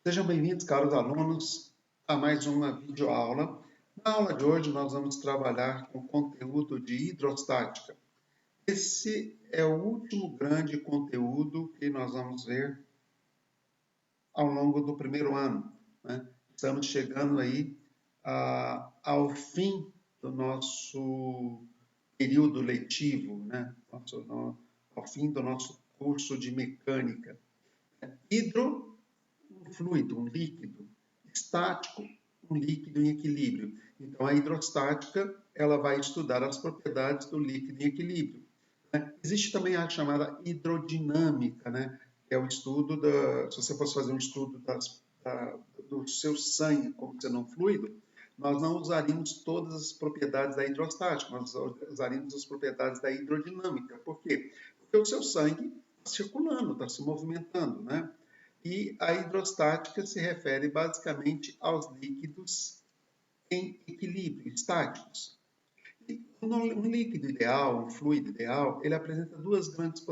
Sejam bem-vindos, caros alunos, a mais uma videoaula. Na aula de hoje, nós vamos trabalhar com conteúdo de hidrostática. Esse é o último grande conteúdo que nós vamos ver ao longo do primeiro ano, né? Estamos chegando aí ao fim do nosso período letivo, né? Ao fim do nosso curso de mecânica. Hidro, um fluido, um líquido. Estático, um líquido em equilíbrio. Então, a hidrostática ela vai estudar as propriedades do líquido em equilíbrio. Né? Existe também a chamada hidrodinâmica, né? Que é o estudo se você fosse fazer um estudo do seu sangue como sendo um fluido, nós não usaríamos todas as propriedades da hidrostática, nós usaríamos as propriedades da hidrodinâmica. Por quê? Porque o seu sangue está circulando, está se movimentando, né? E a hidrostática se refere basicamente aos líquidos em equilíbrio, estáticos. E um líquido ideal, um fluido ideal, ele apresenta duas grandes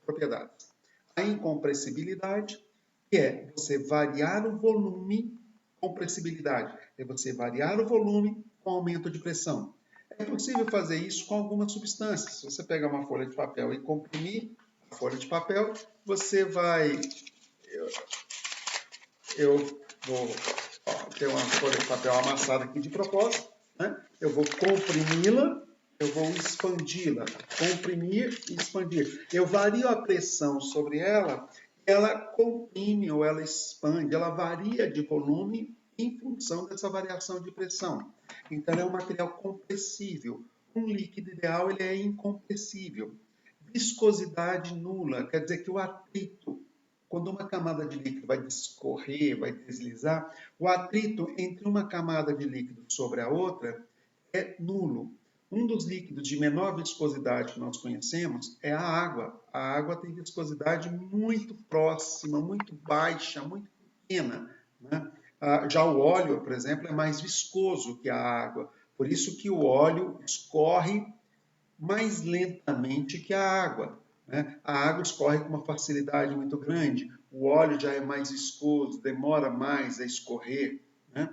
propriedades. A incompressibilidade, que é você variar o volume, compressibilidade, é você variar o volume com aumento de pressão. É possível fazer isso com algumas substâncias. Se você pegar uma folha de papel e comprimir a folha de papel, você vai eu vou ter uma folha de papel amassada aqui de propósito, né? Eu vou comprimi-la, eu vou expandi-la, comprimir e expandir. Eu vario a pressão sobre ela, ela comprime ou ela expande, ela varia de volume em função dessa variação de pressão. Então, é um material compressível. Um líquido ideal ele é incompressível. Viscosidade nula, quer dizer que o atrito, quando uma camada de líquido vai discorrer, vai deslizar, o atrito entre uma camada de líquido sobre a outra é nulo. Um dos líquidos de menor viscosidade que nós conhecemos é a água. A água tem viscosidade muito próxima, muito baixa, muito pequena, né? Já o óleo, por exemplo, é mais viscoso que a água. Por isso que o óleo escorre mais lentamente que a água, né? A água escorre com uma facilidade muito grande, o óleo já é mais viscoso, demora mais a escorrer, né?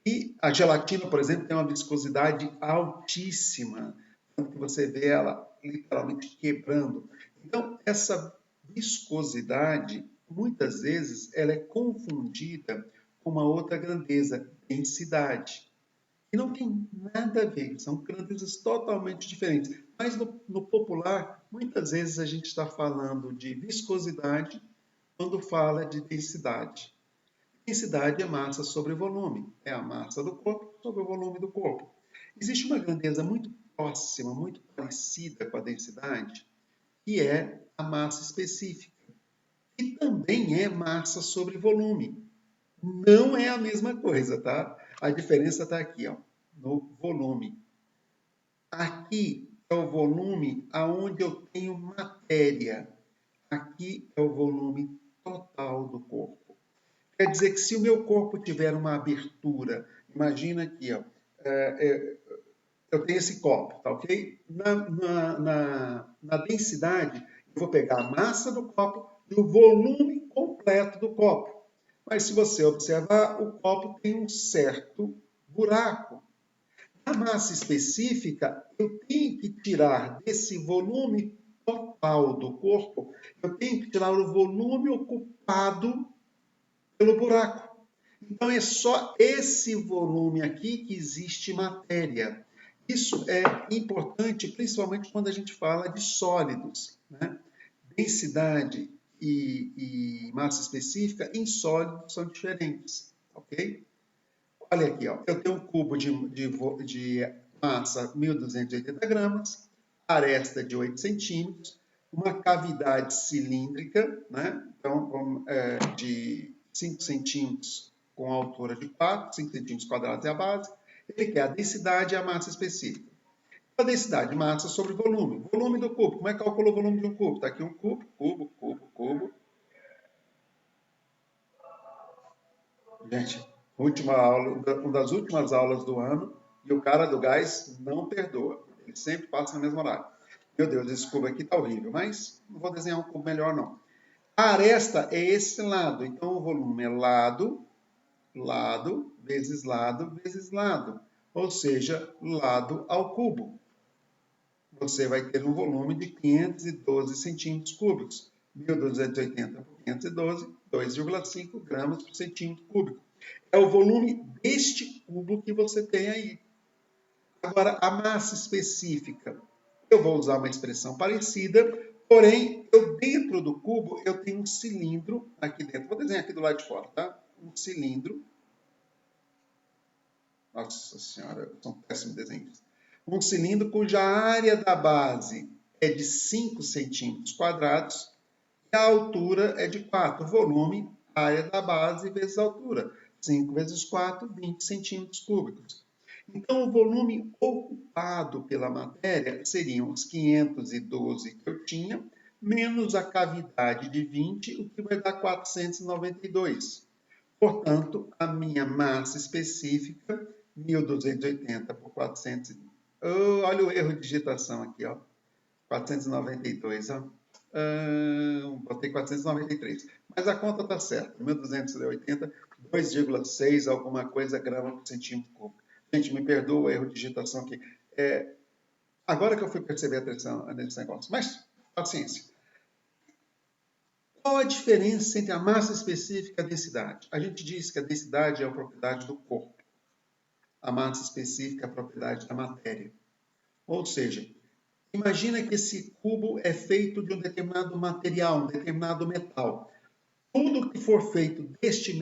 E a gelatina, por exemplo, tem uma viscosidade altíssima, tanto que você vê ela literalmente quebrando. Então, essa viscosidade, muitas vezes, ela é confundida com uma outra grandeza, densidade. E não tem nada a ver, são grandezas totalmente diferentes. Mas no popular, muitas vezes a gente está falando de viscosidade quando fala de densidade. Densidade é massa sobre volume, é a massa do corpo sobre o volume do corpo. Existe uma grandeza muito próxima, muito parecida com a densidade, que é a massa específica, que também é massa sobre volume. Não é a mesma coisa, tá? A diferença está aqui, ó, no volume. Aqui é o volume aonde eu tenho matéria. Aqui é o volume total do corpo. Quer dizer que se o meu corpo tiver uma abertura, imagina aqui, ó, eu tenho esse copo, tá ok? Na densidade, eu vou pegar a massa do copo e o volume completo do copo. Mas se você observar, o copo tem um certo buraco. A massa específica, eu tenho que tirar desse volume total do corpo, eu tenho que tirar o volume ocupado pelo buraco. Então é só esse volume aqui que existe matéria. Isso é importante, principalmente quando a gente fala de sólidos, né? Densidade e massa específica em sólidos são diferentes, ok? Olha aqui, ó, eu tenho um cubo de massa 1.280 gramas, aresta de 8 centímetros, uma cavidade cilíndrica, né? Então, de 5 centímetros com altura de 4, 5 centímetros quadrados é a base. Ele quer a densidade e a massa específica. A densidade, massa sobre volume. Volume do cubo. Como é que calcula o volume de um cubo? Está aqui um cubo, cubo, cubo, cubo. Gente, última aula, uma das últimas aulas do ano, e o cara do gás não perdoa. Ele sempre passa no mesmo horário. Meu Deus, esse cubo aqui tá horrível, mas não vou desenhar um cubo melhor, não. A aresta é esse lado. Então, o volume é lado, vezes lado, vezes lado. Ou seja, lado ao cubo. Você vai ter um volume de 512 centímetros cúbicos. 1.280 por 512, 2,5 gramas por centímetro cúbico. É o volume deste cubo que você tem aí. Agora, a massa específica, eu vou usar uma expressão parecida, porém, dentro do cubo, eu tenho um cilindro aqui dentro. Vou desenhar aqui do lado de fora, tá? Um cilindro. Nossa Senhora, eu sou um péssimo desenhista. Um cilindro cuja área da base é de 5 centímetros quadrados e a altura é de 4. Volume, área da base vezes a altura. 5 vezes 4, 20 centímetros cúbicos. Então, o volume ocupado pela matéria seriam os 512 que eu tinha, menos a cavidade de 20, o que vai dar 492. Portanto, a minha massa específica, 1.280 por 400. Oh, olha o erro de digitação aqui, ó. 492, ó. Botei 493. Mas a conta está certa. 1.280, 2,6 alguma coisa grama por centímetro cúbico. Gente, me perdoa o erro de digitação aqui. Agora que eu fui perceber a atenção nesse negócio. Mas, paciência. Qual a diferença entre a massa específica e a densidade? A gente diz que a densidade é a propriedade do corpo. A massa específica é a propriedade da matéria. Ou seja, imagina que esse cubo é feito de um determinado material, um determinado metal. Tudo que for feito deste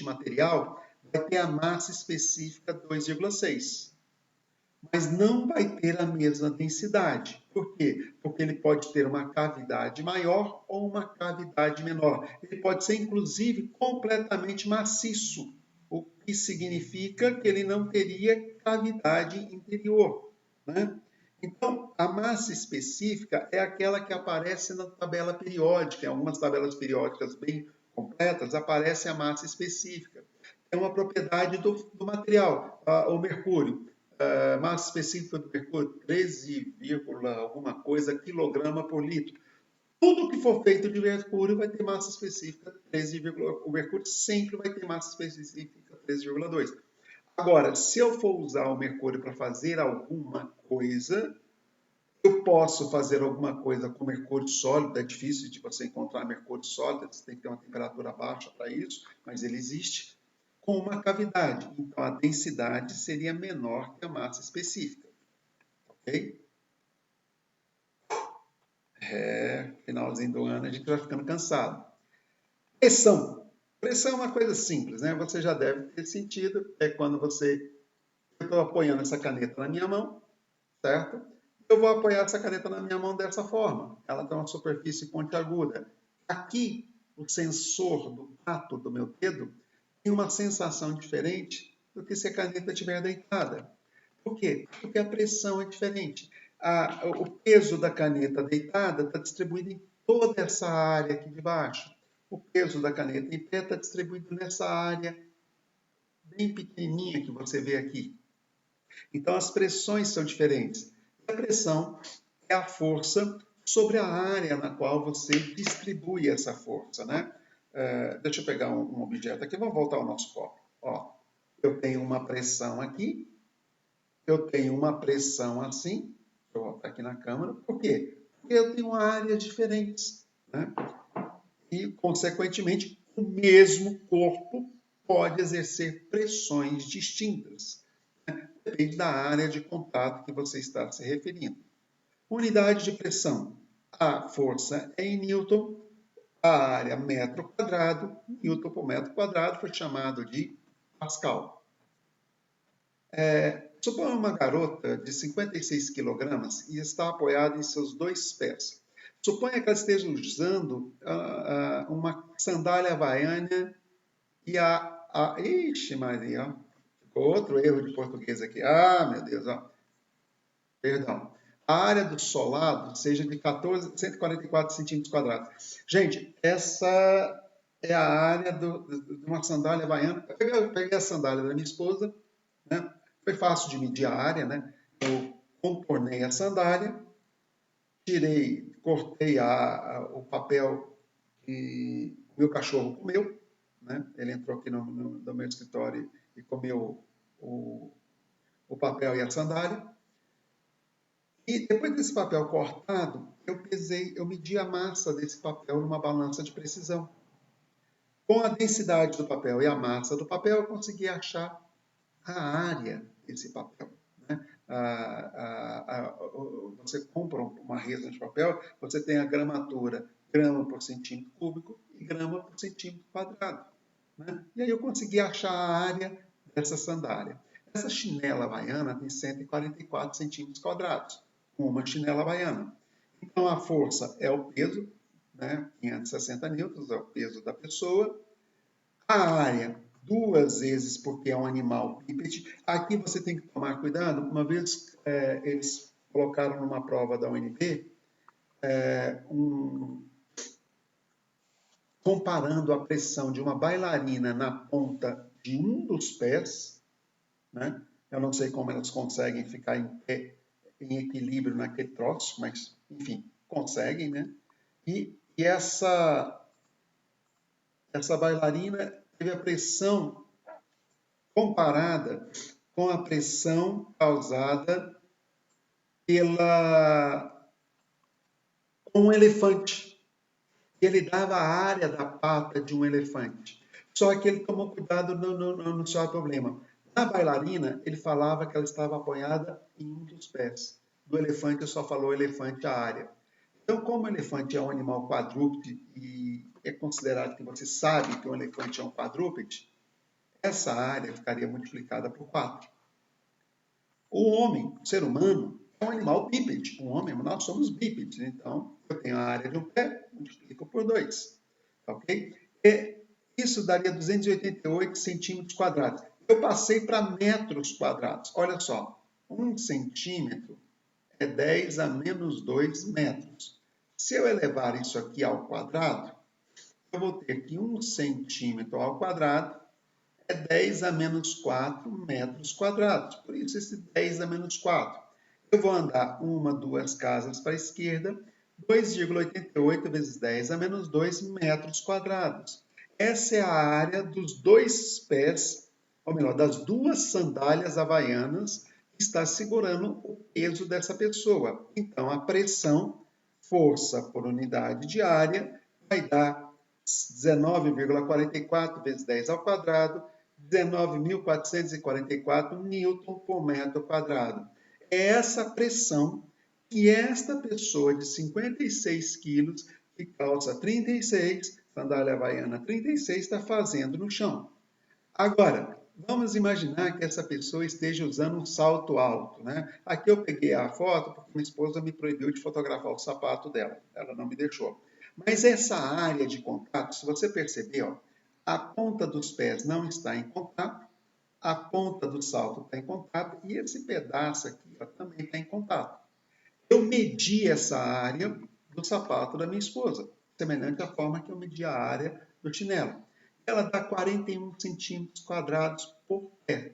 material, vai ter a massa específica 2,6. Mas não vai ter a mesma densidade. Por quê? Porque ele pode ter uma cavidade maior ou uma cavidade menor. Ele pode ser, inclusive, completamente maciço, o que significa que ele não teria cavidade interior, né? Então, a massa específica é aquela que aparece na tabela periódica. Em algumas tabelas periódicas bem completas, aparece a massa específica. É uma propriedade do material. O mercúrio, massa específica do mercúrio, 13, alguma coisa quilograma por litro. Tudo que for feito de mercúrio vai ter massa específica 13, o mercúrio sempre vai ter massa específica 13,2. Agora, se eu for usar o mercúrio para fazer alguma coisa, eu posso fazer alguma coisa com mercúrio sólido. É difícil de você encontrar mercúrio sólido, você tem que ter uma temperatura baixa para isso, mas ele existe, com uma cavidade. Então, a densidade seria menor que a massa específica. Ok? Finalzinho do ano, a gente vai ficando cansado. Pressão. Pressão é uma coisa simples, né? Você já deve ter sentido. É quando eu estou apoiando essa caneta na minha mão, certo? Eu vou apoiar essa caneta na minha mão dessa forma. Ela tem uma superfície pontiaguda. Aqui, o sensor do tato do meu dedo tem uma sensação diferente do que se a caneta estiver deitada. Por quê? Porque a pressão é diferente. O peso da caneta deitada está distribuído em toda essa área aqui de baixo. O peso da caneta em pé está distribuído nessa área bem pequenininha que você vê aqui. Então, as pressões são diferentes. A pressão é a força sobre a área na qual você distribui essa força, né? Deixa eu pegar um objeto aqui, vamos voltar ao nosso copo. Ó, eu tenho uma pressão aqui, eu tenho uma pressão assim, vou botar aqui na câmera, por quê? Porque eu tenho áreas diferentes, né? E, consequentemente, o mesmo corpo pode exercer pressões distintas. Depende da área de contato que você está se referindo. Unidade de pressão. A força é em Newton, a área metro quadrado, Newton por metro quadrado foi chamado de Pascal. Suponha uma garota de 56 quilogramas e está apoiada em seus 2 pés. Suponha que ela esteja usando uma sandália havaiana e Ixi, Maria, ficou outro erro de português aqui. Ah, meu Deus, ó. Perdão. A área do solado seja de 144 centímetros quadrados. Gente, essa é a área de uma sandália havaiana. Eu peguei a sandália da minha esposa, né? Foi fácil de medir a área, né? Eu contornei a sandália, cortei o papel que o meu cachorro comeu, né? Ele entrou aqui no meu escritório e comeu o papel e a sandália. E depois desse papel cortado, eu medi a massa desse papel numa balança de precisão. Com a densidade do papel e a massa do papel, eu consegui achar a área desse papel. Né? Você compra uma resina de papel, você tem a gramatura grama por centímetro cúbico e grama por centímetro quadrado. Né? E aí eu consegui achar a área dessa sandália. Essa chinela havaiana tem 144 centímetros quadrados, uma chinela havaiana. Então a força é o peso, né? 560 newtons é o peso da pessoa. A área, 2 vezes porque é um animal bípede. Aqui você tem que tomar cuidado. Uma vez eles colocaram numa prova da UNB, comparando a pressão de uma bailarina na ponta de um dos pés, né? Eu não sei como elas conseguem ficar em pé, em equilíbrio naquele troço, mas, enfim, conseguem, né? E essa bailarina teve a pressão comparada com a pressão causada com um elefante. Ele dava a área da pata de um elefante. Só que ele tomou cuidado no seu problema. Na bailarina, ele falava que ela estava apoiada em um dos pés. Do elefante, só falou elefante a área. Então, como o elefante é um animal quadrúpede e é considerado que você sabe que um elefante é um quadrúpede, essa área ficaria multiplicada por 4. O homem, o ser humano, é um animal bípede. Um homem, nós somos bípedes. Então, eu tenho a área de um pé, multiplico por 2. Ok? E isso daria 288 centímetros quadrados. Eu passei para metros quadrados. Olha só, 1 centímetro é 10 a menos 2 metros. Se eu elevar isso aqui ao quadrado, eu vou ter que 1 centímetro ao quadrado é 10 a menos 4 metros quadrados. Por isso, esse 10 a menos 4. Eu vou andar 1, 2 casas para a esquerda, 2,88 vezes 10 a menos 2 metros quadrados. Essa é a área dos 2 pés, ou melhor, das 2 sandálias havaianas que está segurando o peso dessa pessoa. Então, a pressão, força por unidade de área, vai dar 19,44 vezes 10 ao quadrado, 19.444 newton por metro quadrado. É essa pressão que esta pessoa de 56 quilos, que calça 36, sandália havaiana 36, está fazendo no chão. Agora, vamos imaginar que essa pessoa esteja usando um salto alto, né? Aqui eu peguei a foto porque minha esposa me proibiu de fotografar o sapato dela. Ela não me deixou. Mas essa área de contato, se você perceber, ó, a ponta dos pés não está em contato, a ponta do salto está em contato e esse pedaço aqui ó, também está em contato. Eu medi essa área do sapato da minha esposa, semelhante à forma que eu medi a área do chinelo. Ela dá 41 centímetros quadrados por pé.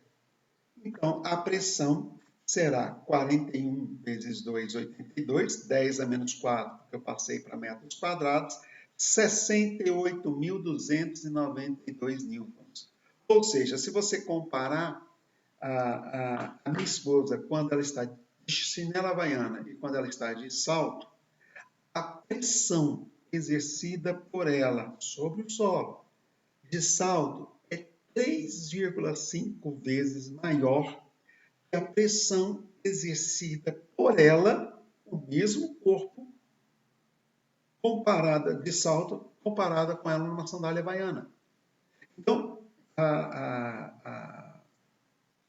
Então, a pressão será 41 vezes 2, 82, 10 a menos 4, que eu passei para metros quadrados, 68.292 newtons. Ou seja, se você comparar a minha esposa quando ela está de chinela havaiana e quando ela está de salto, a pressão exercida por ela sobre o solo de salto é 3,5 vezes maior que a pressão exercida por ela, o mesmo corpo, comparada de salto, comparada com ela numa sandália havaiana. Então, a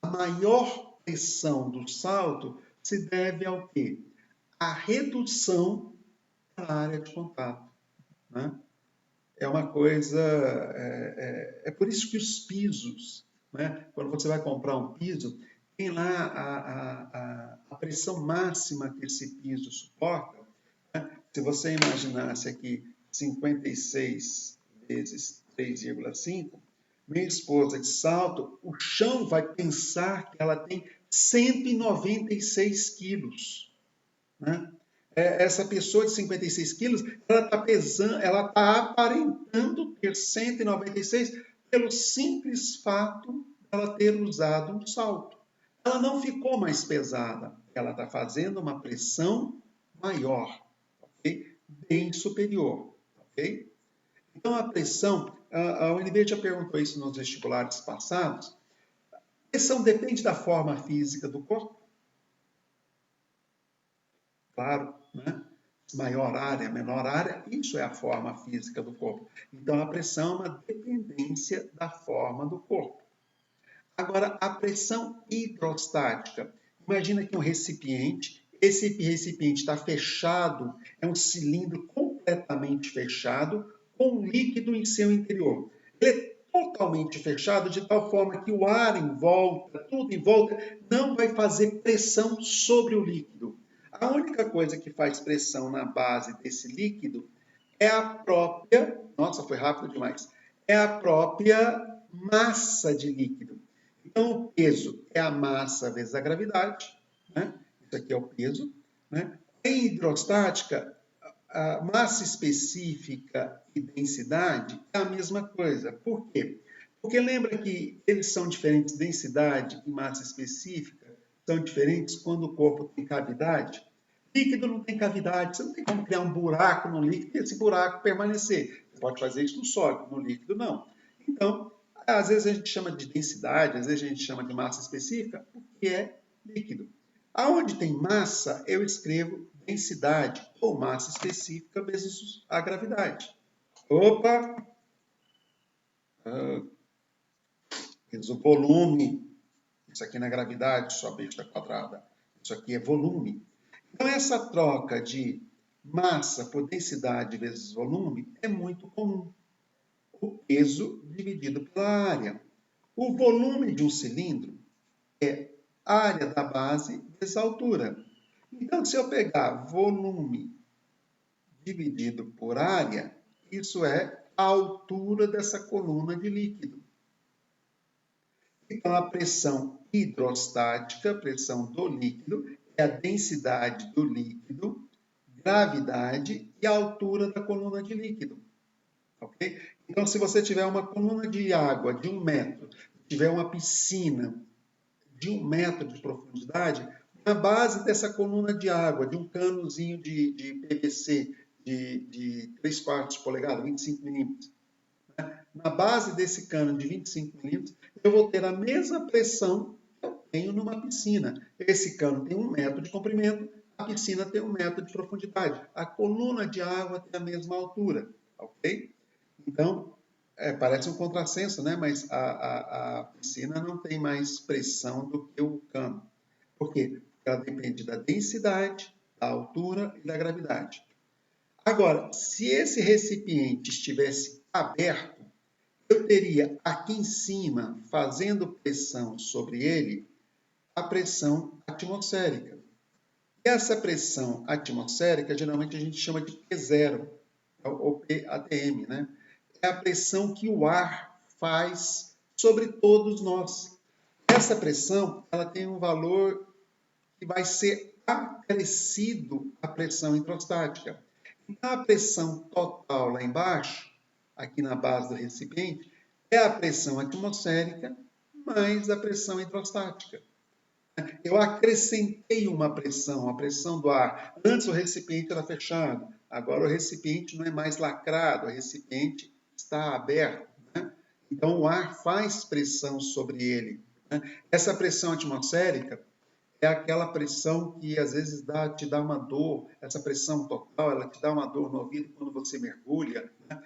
maior pressão do salto se deve ao quê? A redução da área de contato. Né? É uma coisa... É por isso que os pisos, né? Quando você vai comprar um piso, tem lá a pressão máxima que esse piso suporta. Né? Se você imaginasse aqui 56 vezes 3,5, minha esposa de salto, o chão vai pensar que ela tem 196 quilos. Né? essa pessoa de 56 quilos, ela está pesando, ela está aparentando ter 196 pelo simples fato de ela ter usado um salto. Ela não ficou mais pesada, ela está fazendo uma pressão maior, ok? Bem superior, ok? Então a pressão, a UNB já perguntou isso nos vestibulares passados, a pressão depende da forma física do corpo? Claro, né? Maior área, menor área, isso é a forma física do corpo. Então, a pressão é uma dependência da forma do corpo. Agora, a pressão hidrostática. Imagina que um recipiente, esse recipiente está fechado, é um cilindro completamente fechado, com um líquido em seu interior. Ele é totalmente fechado, de tal forma que o ar em volta, tudo em volta, não vai fazer pressão sobre o líquido. A única coisa que faz pressão na base desse líquido é a própria, nossa, foi rápido demais, é a própria massa de líquido. Então, o peso é a massa vezes a gravidade, né? Isso aqui é o peso, né? Em hidrostática, a massa específica e densidade é a mesma coisa. Por quê? Porque lembra que eles são diferentes, densidade e massa específica são diferentes quando o corpo tem cavidade. Líquido não tem cavidade, você não tem como criar um buraco no líquido e esse buraco permanecer. Você pode fazer isso no sólido, no líquido não. Então, às vezes a gente chama de densidade, às vezes a gente chama de massa específica, porque é líquido. Aonde tem massa, eu escrevo densidade ou massa específica vezes a gravidade. Opa! Vezes o volume. Isso aqui não é gravidade, só besta quadrada. Isso aqui é volume. Então, essa troca de massa por densidade vezes volume é muito comum. O peso dividido pela área. O volume de um cilindro é área da base vezes a altura. Então, se eu pegar volume dividido por área, isso é a altura dessa coluna de líquido. Então, a pressão hidrostática, a pressão do líquido, é a densidade do líquido, gravidade e a altura da coluna de líquido. Ok? Então, se você tiver uma coluna de água de 1 metro, tiver uma piscina de 1 metro de profundidade, na base dessa coluna de água, de um canozinho de PVC de 3/4 polegadas, 25 milímetros, na base desse cano de 25 milímetros, eu vou ter a mesma pressão que eu tenho numa piscina. Esse cano tem 1 metro de comprimento, a piscina tem 1 metro de profundidade. A coluna de água tem a mesma altura, ok? Então, parece um contrassenso, né? Mas a piscina não tem mais pressão do que o cano. Por quê? Porque ela depende da densidade, da altura e da gravidade. Agora, se esse recipiente estivesse aberto, eu teria aqui em cima, fazendo pressão sobre ele, a pressão atmosférica. E essa pressão atmosférica, geralmente a gente chama de P0, ou PATM, né? É a pressão que o ar faz sobre todos nós. Essa pressão, ela tem um valor que vai ser acrescido à pressão hidrostática. Então, a pressão total lá embaixo, aqui na base do recipiente, é a pressão atmosférica mais a pressão hidrostática. Eu acrescentei uma pressão, a pressão do ar. Antes o recipiente era fechado, agora o recipiente não é mais lacrado, o recipiente está aberto. Né? Então o ar faz pressão sobre ele. Né? Essa pressão atmosférica é aquela pressão que às vezes te dá uma dor, essa pressão total, ela te dá uma dor no ouvido quando você mergulha. Né?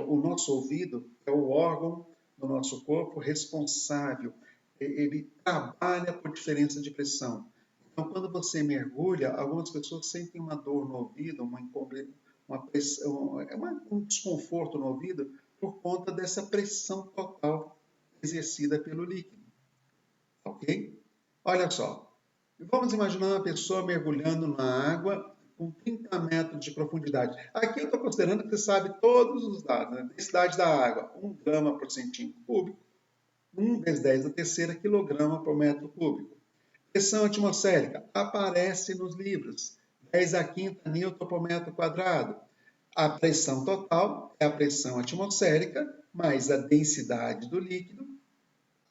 O nosso ouvido é o órgão do nosso corpo responsável, ele trabalha por diferença de pressão. Então, quando você mergulha, algumas pessoas sentem uma dor no ouvido, uma pressão, um desconforto no ouvido por conta dessa pressão total exercida pelo líquido. Ok? Olha só, vamos imaginar uma pessoa mergulhando na água com 30 metros de profundidade. Aqui eu estou considerando que você sabe todos os dados, né? Densidade da água, 1 grama por centímetro cúbico, 1 vezes 10 a terceira quilograma por metro cúbico. Pressão atmosférica aparece nos livros. 10 a quinta newton por metro quadrado. A pressão total é a pressão atmosférica, mais a densidade do líquido,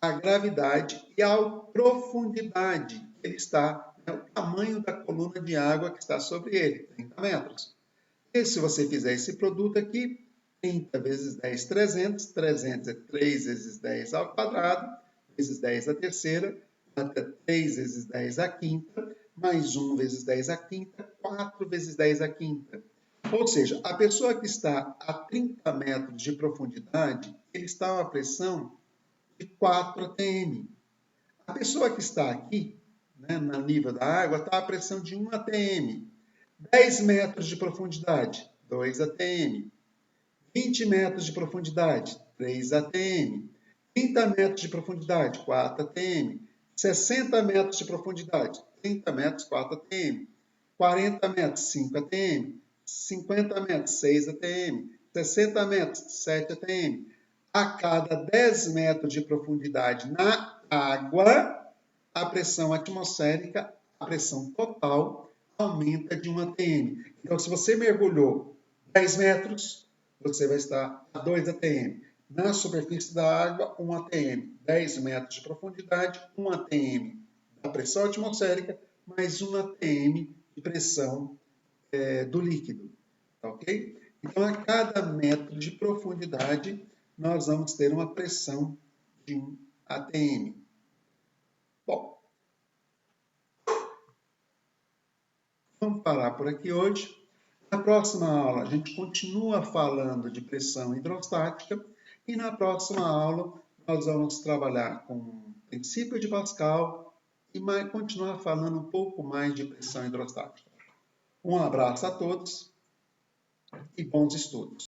a gravidade e a profundidade que ele está, né, o tamanho da coluna de água que está sobre ele, 30 metros. E se você fizer esse produto aqui, 30 vezes 10, 300, 300 é 3 vezes 10 ao quadrado, vezes 10 à terceira, 3 vezes 10 à quinta, mais 1 vezes 10 à quinta, 4 vezes 10 à quinta. Ou seja, a pessoa que está a 30 metros de profundidade, ele está a uma pressão de 4 atm. A pessoa que está aqui, né, no nível da água, está a pressão de 1 atm. 10 metros de profundidade, 2 atm. 20 metros de profundidade, 3 atm. 30 metros de profundidade, 4 atm. 60 metros de profundidade, 30 metros, 4 atm. 40 metros, 5 atm. 50 metros, 6 atm. 60 metros, 7 atm. A cada 10 metros de profundidade na água, a pressão atmosférica, a pressão total, aumenta de 1 atm. Então, se você mergulhou 10 metros, você vai estar a 2 atm. Na superfície da água, 1 atm. 10 metros de profundidade, 1 atm da pressão atmosférica, mais 1 atm de pressão do líquido. Tá ok? Então, a cada metro de profundidade, nós vamos ter uma pressão de 1 atm. Bom, vamos parar por aqui hoje. Na próxima aula, a gente continua falando de pressão hidrostática e na próxima aula nós vamos trabalhar com o princípio de Pascal e continuar falando um pouco mais de pressão hidrostática. Um abraço a todos e bons estudos.